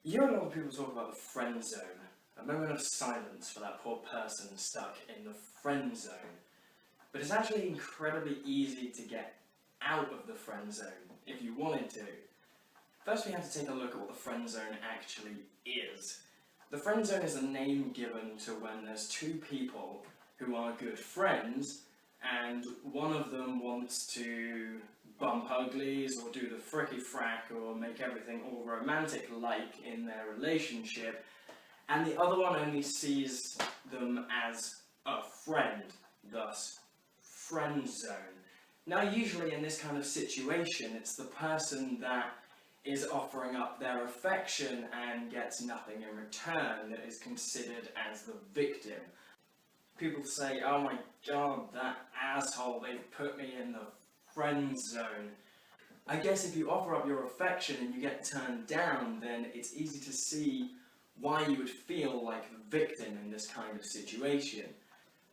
You hear a lot of people talk about the friend zone, a moment of silence for that poor person stuck in the friend zone. But it's actually incredibly easy to get out of the friend zone if you wanted to. First we have to take a look at what the friend zone actually is. The friend zone is a name given to when there's two people who are good friends and one of them wants to bump uglies or do the fricky frack or make everything all romantic-like in their relationship, and the other one only sees them as a friend, thus friend zone. Now usually in this kind of situation it's the person that is offering up their affection and gets nothing in return that is considered as the victim. People say, oh my god, that asshole, they've put me in the friend zone. I guess if you offer up your affection and you get turned down, then it's easy to see why you would feel like the victim in this kind of situation.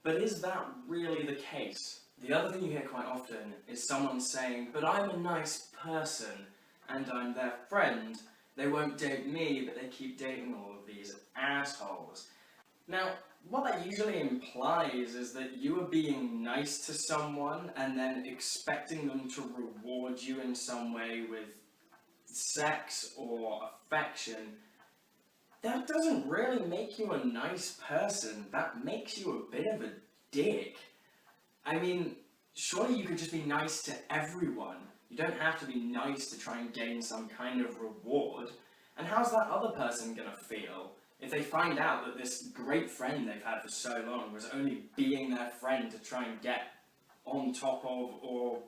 But is that really the case? The other thing you hear quite often is someone saying, but I'm a nice person and I'm their friend, they won't date me but they keep dating all of these assholes. Now, what that usually implies is that you are being nice to someone and then expecting them to reward you in some way with sex or affection. That doesn't really make you a nice person, that makes you a bit of a dick. I mean, surely you could just be nice to everyone. You don't have to be nice to try and gain some kind of reward. And how's that other person gonna feel if they find out that this great friend they've had for so long was only being their friend to try and get on top of or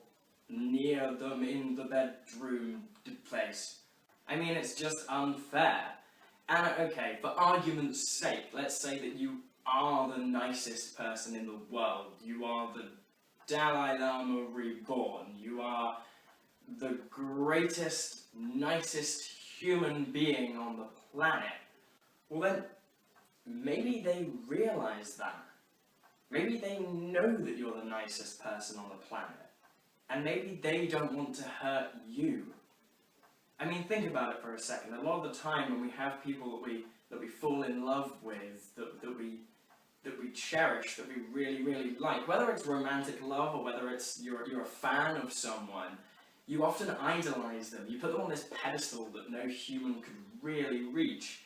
near them in the bedroom place? I mean, it's just unfair. And okay, for argument's sake, let's say that you are the nicest person in the world. You are the Dalai Lama reborn. You are the greatest, nicest human being on the planet. Well then, maybe they realise that. Maybe they know that you're the nicest person on the planet. And maybe they don't want to hurt you. I mean, think about it for a second. A lot of the time when we have people that we fall in love with, that we cherish, that we really, really like, whether it's romantic love or whether it's you're a fan of someone, you often idolise them. You put them on this pedestal that no human could really reach.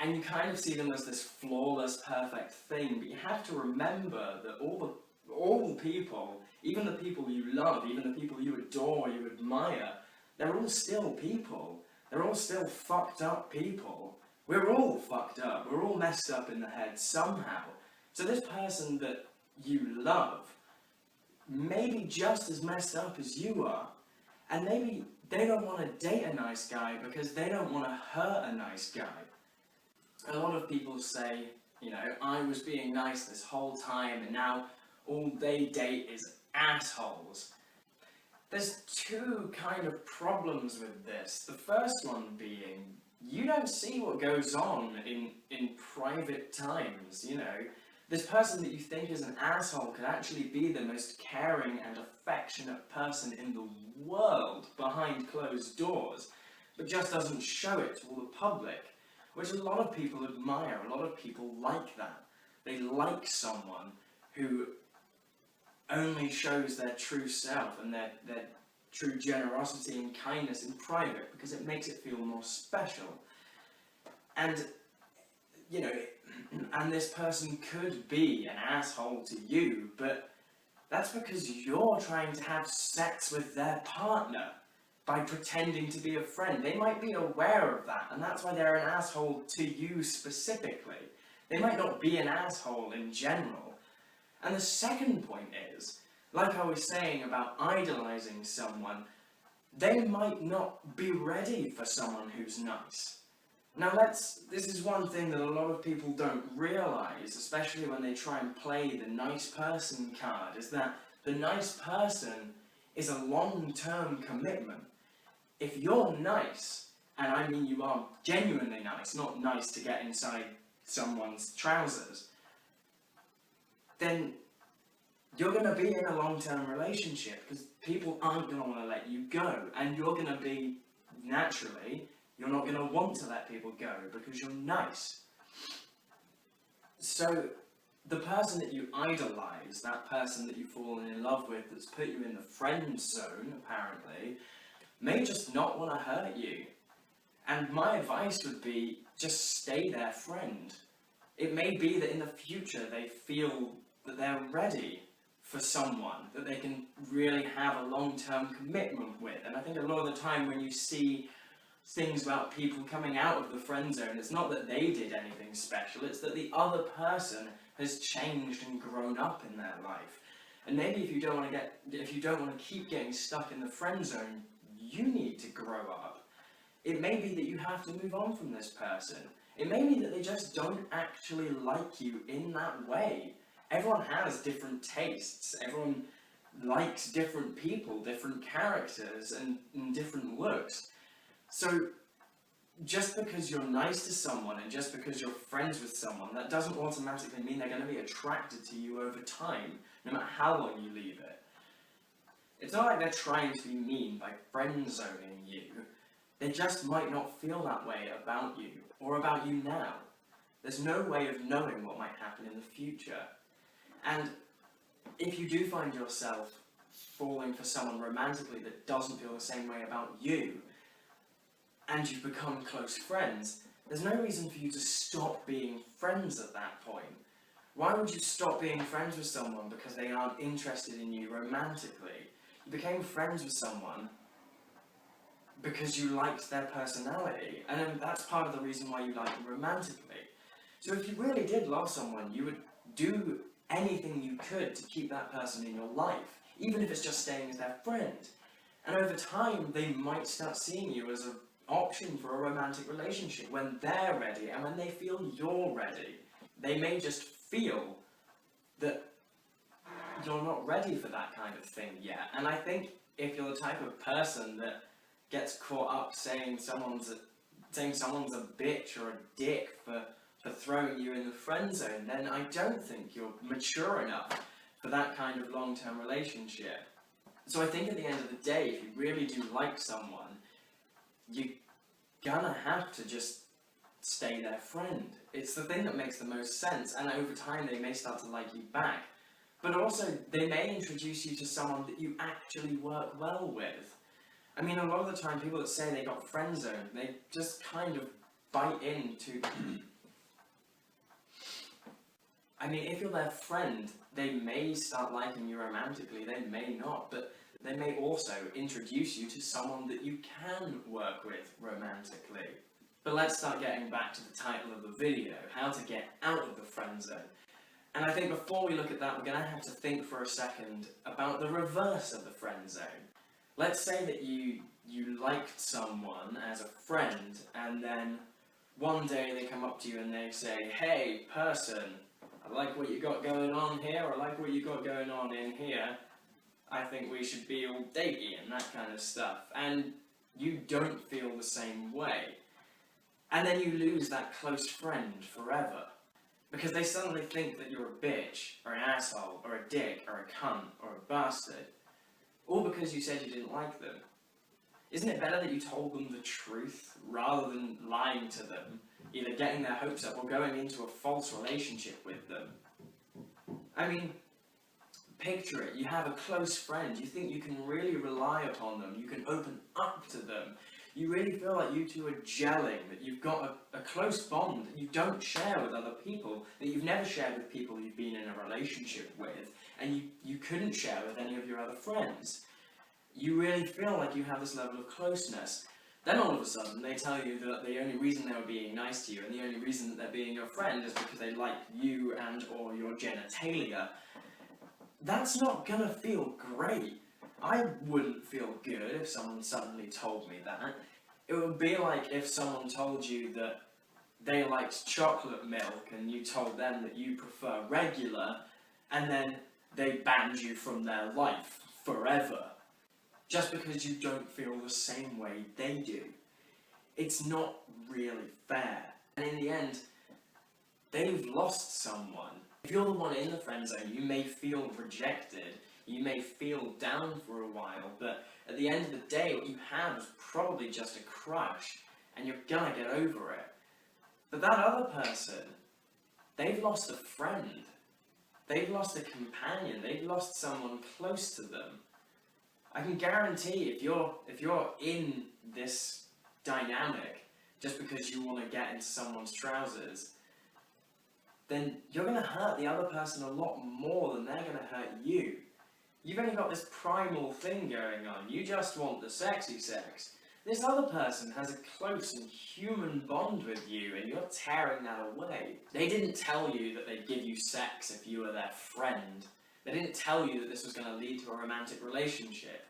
And you kind of see them as this flawless, perfect thing, but you have to remember that all the people, even the people you love, even the people you adore, you admire, they're all still people. They're all still fucked up people. We're all fucked up. We're all messed up in the head somehow. So this person that you love may be just as messed up as you are. And maybe they don't want to date a nice guy because they don't want to hurt a nice guy. A lot of people say, you know, I was being nice this whole time and now all they date is assholes. There's two kind of problems with this. The first one being, you don't see what goes on in private times, you know. This person that you think is an asshole could actually be the most caring and affectionate person in the world behind closed doors, but just doesn't show it to all the public. Which a lot of people admire, a lot of people like that. They like someone who only shows their true self and their true generosity and kindness in private because it makes it feel more special. And, you know, and this person could be an asshole to you, but that's because you're trying to have sex with their partner by pretending to be a friend. They might be aware of that, and that's why they're an asshole to you specifically. They might not be an asshole in general. And the second point is, like I was saying about idolising someone, they might not be ready for someone who's nice. Now this is one thing that a lot of people don't realise, especially when they try and play the nice person card, is that the nice person is a long-term commitment. If you're nice, and I mean you are genuinely nice, not nice to get inside someone's trousers, then you're going to be in a long-term relationship because people aren't going to want to let you go, and you're going to be, naturally, You're not going to want to let people go because you're nice. So the person that you idolise, that person that you've fallen in love with, that's put you in the friend zone, apparently, may just not want to hurt you. And my advice would be, just stay their friend. It may be that in the future they feel that they're ready for someone that they can really have a long-term commitment with. And I think a lot of the time when you see things about people coming out of the friend zone, it's not that they did anything special, it's that the other person has changed and grown up in their life. And maybe if you don't want to keep getting stuck in the friend zone, you need to grow up. It may be that you have to move on from this person. It may be that they just don't actually like you in that way. Everyone has different tastes. Everyone likes different people, different characters, and different looks. So just because you're nice to someone and just because you're friends with someone, that doesn't automatically mean they're going to be attracted to you over time, no matter how long you leave it. It's not like they're trying to be mean by friend-zoning you. They just might not feel that way about you, or about you now. There's no way of knowing what might happen in the future. And if you do find yourself falling for someone romantically that doesn't feel the same way about you, and you've become close friends, there's no reason for you to stop being friends at that point. Why would you stop being friends with someone because they aren't interested in you romantically? You became friends with someone because you liked their personality, and that's part of the reason why you like them romantically. So if you really did love someone, you would do anything you could to keep that person in your life, even if it's just staying as their friend. And over time, they might start seeing you as an option for a romantic relationship when they're ready and when they feel you're ready. They may just feel that you're not ready for that kind of thing yet. And I think if you're the type of person that gets caught up saying someone's a bitch or a dick for throwing you in the friend zone, then I don't think you're mature enough for that kind of long-term relationship. So I think at the end of the day, if you really do like someone, you're gonna have to just stay their friend. It's the thing that makes the most sense, and over time they may start to like you back. But also, they may introduce you to someone that you actually work well with. I mean, a lot of the time, people that say they got friend zoned, they just kind of bite into... I mean, if you're their friend, they may start liking you romantically, they may not, but they may also introduce you to someone that you can work with romantically. But let's start getting back to the title of the video, how to get out of the friend zone. And I think before we look at that, we're going to have to think for a second about the reverse of the friend zone. Let's say that you liked someone as a friend, and then one day they come up to you and they say, "Hey, person, I like what you got going on here, I like what you got going on in here. I think we should be all datey," and that kind of stuff. And you don't feel the same way. And then you lose that close friend forever. Because they suddenly think that you're a bitch, or an asshole, or a dick, or a cunt, or a bastard. All because you said you didn't like them. Isn't it better that you told them the truth, rather than lying to them, either getting their hopes up or going into a false relationship with them? I mean, picture it, you have a close friend, you think you can really rely upon them, you can open up to them, you really feel like you two are gelling, that you've got a close bond that you don't share with other people, that you've never shared with people you've been in a relationship with, and you couldn't share with any of your other friends. You really feel like you have this level of closeness. Then all of a sudden they tell you that the only reason they were being nice to you and the only reason that they're being your friend is because they like you and or your genitalia. That's not gonna feel great. I wouldn't feel good if someone suddenly told me that. It would be like if someone told you that they liked chocolate milk and you told them that you prefer regular, and then they banned you from their life forever, just because you don't feel the same way they do. It's not really fair. And in the end, they've lost someone. If you're the one in the friend zone, you may feel rejected, you may feel down for a while, but at the end of the day, what you have is probably just a crush. and you're gonna get over it. But that other person, they've lost a friend, they've lost a companion, they've lost someone close to them. I can guarantee if you're in this dynamic just because you want to get into someone's trousers, then you're going to hurt the other person a lot more than they're going to hurt you. You've only got this primal thing going on. You just want the sexy sex. This other person has a close and human bond with you, and you're tearing that away. They didn't tell you that they'd give you sex if you were their friend. They didn't tell you that this was going to lead to a romantic relationship.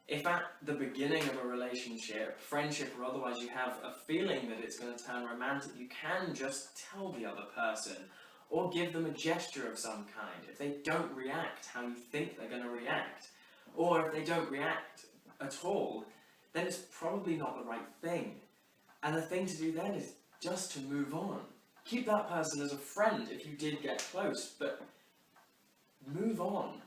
If at the beginning of a relationship, friendship or otherwise, you have a feeling that it's going to turn romantic, you can just tell the other person, or give them a gesture of some kind. If they don't react how you think they're going to react, or if they don't react at all, then it's probably not the right thing. And the thing to do then is just to move on. Keep that person as a friend if you did get close, but move on.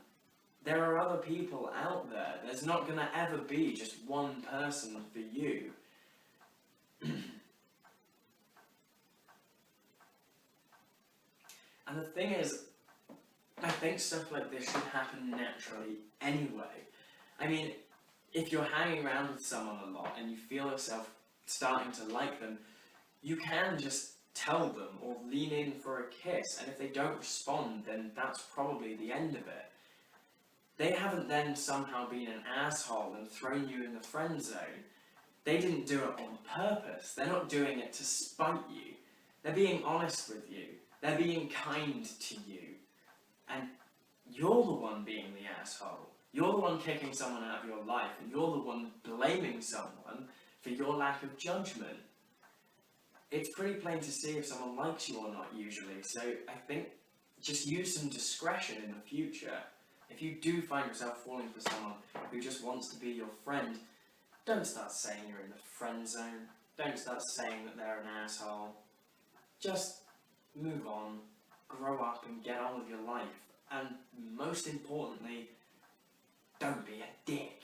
There are other people out there. There's not going to ever be just one person for you. And the thing is, I think stuff like this should happen naturally anyway. I mean, if you're hanging around with someone a lot and you feel yourself starting to like them, you can just tell them or lean in for a kiss, and if they don't respond, then that's probably the end of it. They haven't then somehow been an asshole and thrown you in the friend zone. They didn't do it on purpose. They're not doing it to spite you. They're being honest with you. They're being kind to you. And you're the one being the asshole. You're the one kicking someone out of your life, and you're the one blaming someone for your lack of judgment. It's pretty plain to see if someone likes you or not usually, so I think just use some discretion in the future. If you do find yourself falling for someone who just wants to be your friend, don't start saying you're in the friend zone. Don't start saying that they're an asshole. Just move on, grow up and get on with your life. And most importantly, don't be a dick.